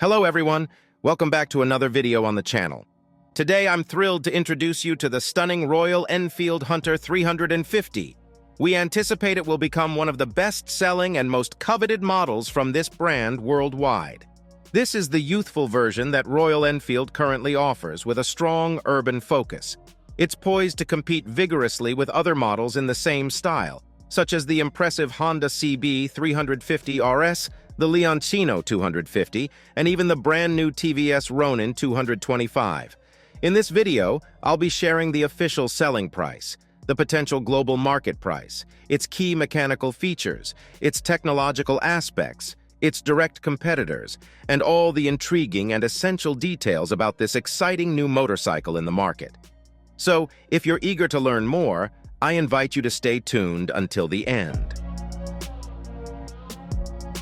Hello everyone, welcome back to another video on the channel. Today I'm thrilled to introduce you to the stunning Royal Enfield Hunter 350. We anticipate it will become one of the best-selling and most coveted models from this brand worldwide. This is the youthful version that Royal Enfield currently offers with a strong urban focus. It's poised to compete vigorously with other models in the same style, such as the impressive Honda CB 350 RS, the Leoncino 250, and even the brand-new TVS Ronin 225. In this video, I'll be sharing the official selling price, the potential global market price, its key mechanical features, its technological aspects, its direct competitors, and all the intriguing and essential details about this exciting new motorcycle in the market. So, if you're eager to learn more, I invite you to stay tuned until the end.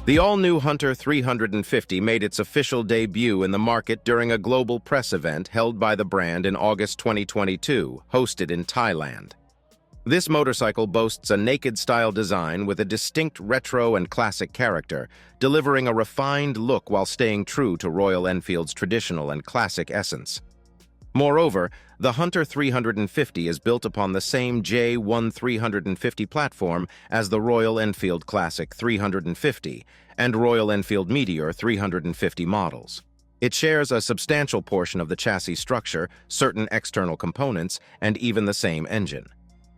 The all-new Hunter 350 made its official debut in the market during a global press event held by the brand in August 2022, hosted in Thailand. This motorcycle boasts a naked-style design with a distinct retro and classic character, delivering a refined look while staying true to Royal Enfield's traditional and classic essence. Moreover, the Hunter 350 is built upon the same J1 350 platform as the Royal Enfield Classic 350 and Royal Enfield Meteor 350 models. It shares a substantial portion of the chassis structure, certain external components, and even the same engine.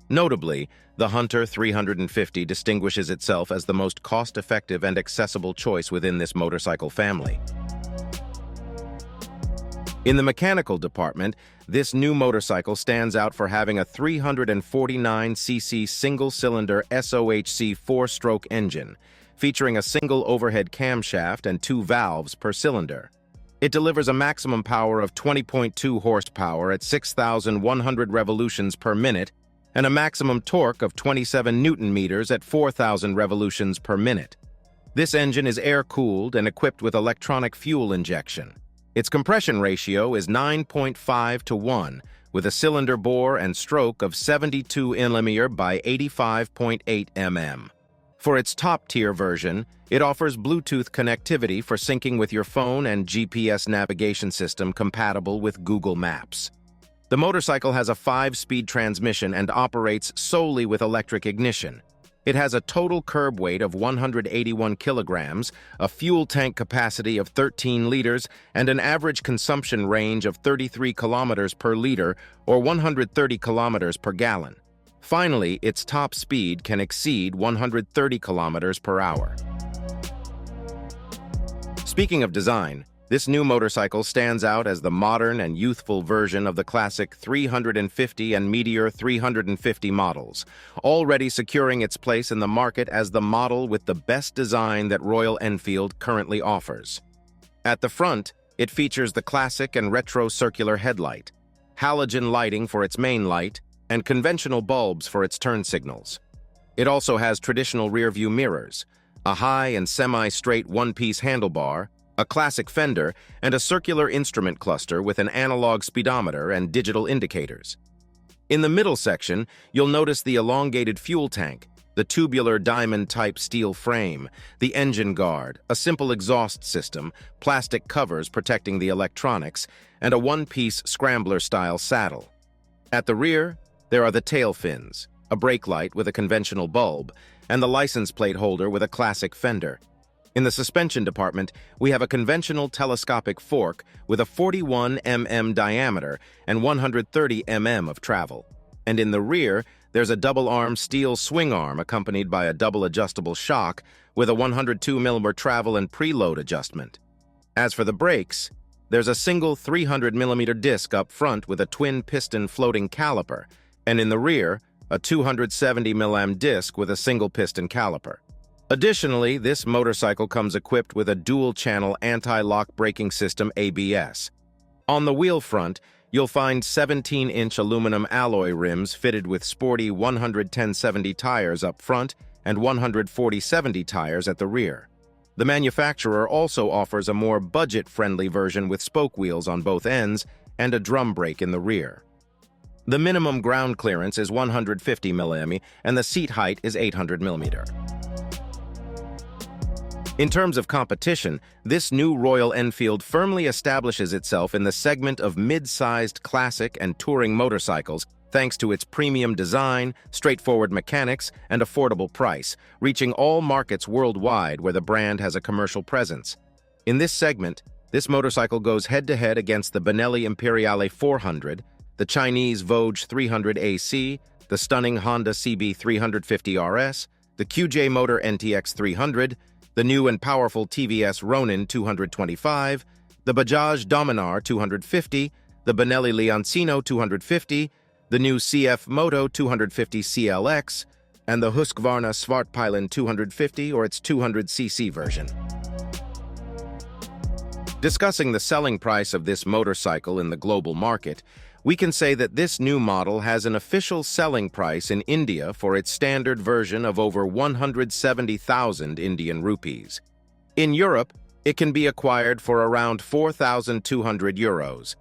Notably, the Hunter 350 distinguishes itself as the most cost-effective and accessible choice within this motorcycle family. In the mechanical department, this new motorcycle stands out for having a 349cc single-cylinder SOHC 4-stroke engine, featuring a single overhead camshaft and 2 valves per cylinder. It delivers a maximum power of 20.2 horsepower at 6,100 revolutions per minute and a maximum torque of 27 Newton-meters at 4,000 revolutions per minute. This engine is air-cooled and equipped with electronic fuel injection. Its compression ratio is 9.5 to 1, with a cylinder bore and stroke of 72 mm by 85.8 mm. For its top-tier version, it offers Bluetooth connectivity for syncing with your phone and GPS navigation system compatible with Google Maps. The motorcycle has a 5-speed transmission and operates solely with electric ignition. It has a total curb weight of 181 kilograms, a fuel tank capacity of 13 liters, and an average consumption range of 33 kilometers per liter or 130 kilometers per gallon. Finally, its top speed can exceed 130 kilometers per hour. Speaking of design, this new motorcycle stands out as the modern and youthful version of the classic 350 and Meteor 350 models, already securing its place in the market as the model with the best design that Royal Enfield currently offers. At the front, it features the classic and retro circular headlight, halogen lighting for its main light, and conventional bulbs for its turn signals. It also has traditional rear-view mirrors, a high and semi-straight one-piece handlebar, a classic fender, and a circular instrument cluster with an analog speedometer and digital indicators. In the middle section, you'll notice the elongated fuel tank, the tubular diamond-type steel frame, the engine guard, a simple exhaust system, plastic covers protecting the electronics, and a one-piece scrambler-style saddle. At the rear, there are the tail fins, a brake light with a conventional bulb, and the license plate holder with a classic fender. In the suspension department, we have a conventional telescopic fork with a 41 mm diameter and 130 mm of travel. And in the rear, there's a double-arm steel swing arm accompanied by a double adjustable shock with a 102 mm travel and preload adjustment. As for the brakes, there's a single 300 mm disc up front with a twin-piston floating caliper, and in the rear, a 270 mm disc with a single-piston caliper. Additionally, this motorcycle comes equipped with a dual-channel anti-lock braking system ABS. On the wheel front, you'll find 17-inch aluminum alloy rims fitted with sporty 110/70 tires up front and 140/70 tires at the rear. The manufacturer also offers a more budget-friendly version with spoke wheels on both ends and a drum brake in the rear. The minimum ground clearance is 150 mm and the seat height is 800 mm. In terms of competition, this new Royal Enfield firmly establishes itself in the segment of mid-sized classic and touring motorcycles thanks to its premium design, straightforward mechanics, and affordable price, reaching all markets worldwide where the brand has a commercial presence. In this segment, this motorcycle goes head-to-head against the Benelli Imperiale 400, the Chinese Vogue 300 AC, the stunning Honda CB 350 RS, the QJ Motor NTX 300, the new and powerful TVS Ronin 225, the Bajaj Dominar 250, the Benelli Leoncino 250, the new CF Moto 250 CLX, and the Husqvarna Svartpilen 250 or its 200cc version. Discussing the selling price of this motorcycle in the global market, we can say that this new model has an official selling price in India for its standard version of over 170,000 Indian rupees. In Europe, it can be acquired for around 4,200 euros.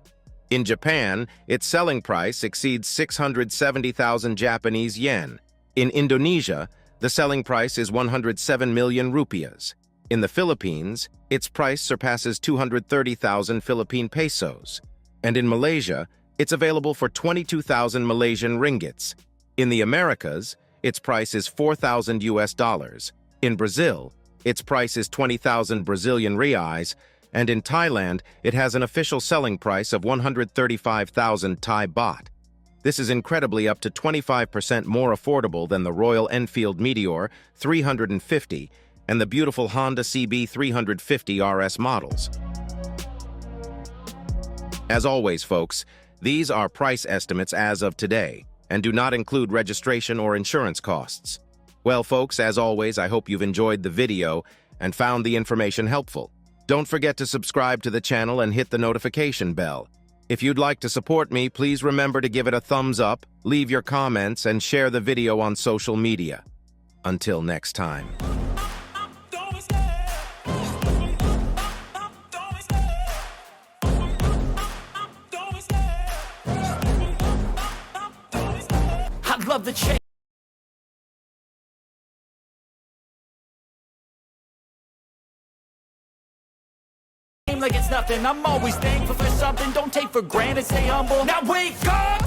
In Japan, its selling price exceeds 670,000 Japanese yen. In Indonesia, the selling price is 107 million rupiahs. In the Philippines, its price surpasses 230,000 Philippine pesos. And in Malaysia, it's available for 22,000 Malaysian ringgits. In the Americas, its price is 4,000 US dollars. In Brazil, its price is 20,000 Brazilian reais, and in Thailand, it has an official selling price of 135,000 Thai baht. This is incredibly up to 25% more affordable than the Royal Enfield Meteor 350 and the beautiful Honda CB 350 RS models. As always, folks, these are price estimates as of today and do not include registration or insurance costs. Well, folks, as always, I hope you've enjoyed the video and found the information helpful. Don't forget to subscribe to the channel and hit the notification bell. If you'd like to support me, please remember to give it a thumbs up, leave your comments, and share the video on social media. Until next time. Love the change. Like it's nothing, I'm always thankful for something. Don't take for granted, stay humble. Now wake up,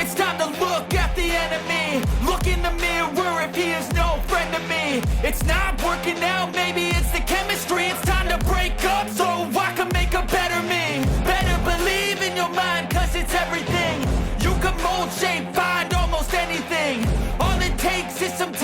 it's time to look at the enemy. Look in the mirror if he is no friend to me. It's not working out, maybe it's the chemistry. It's time to break up so I can make a better me. Better believe in your mind, cause it's everything. You can mold, shape, find almost anything. All it takes is some time.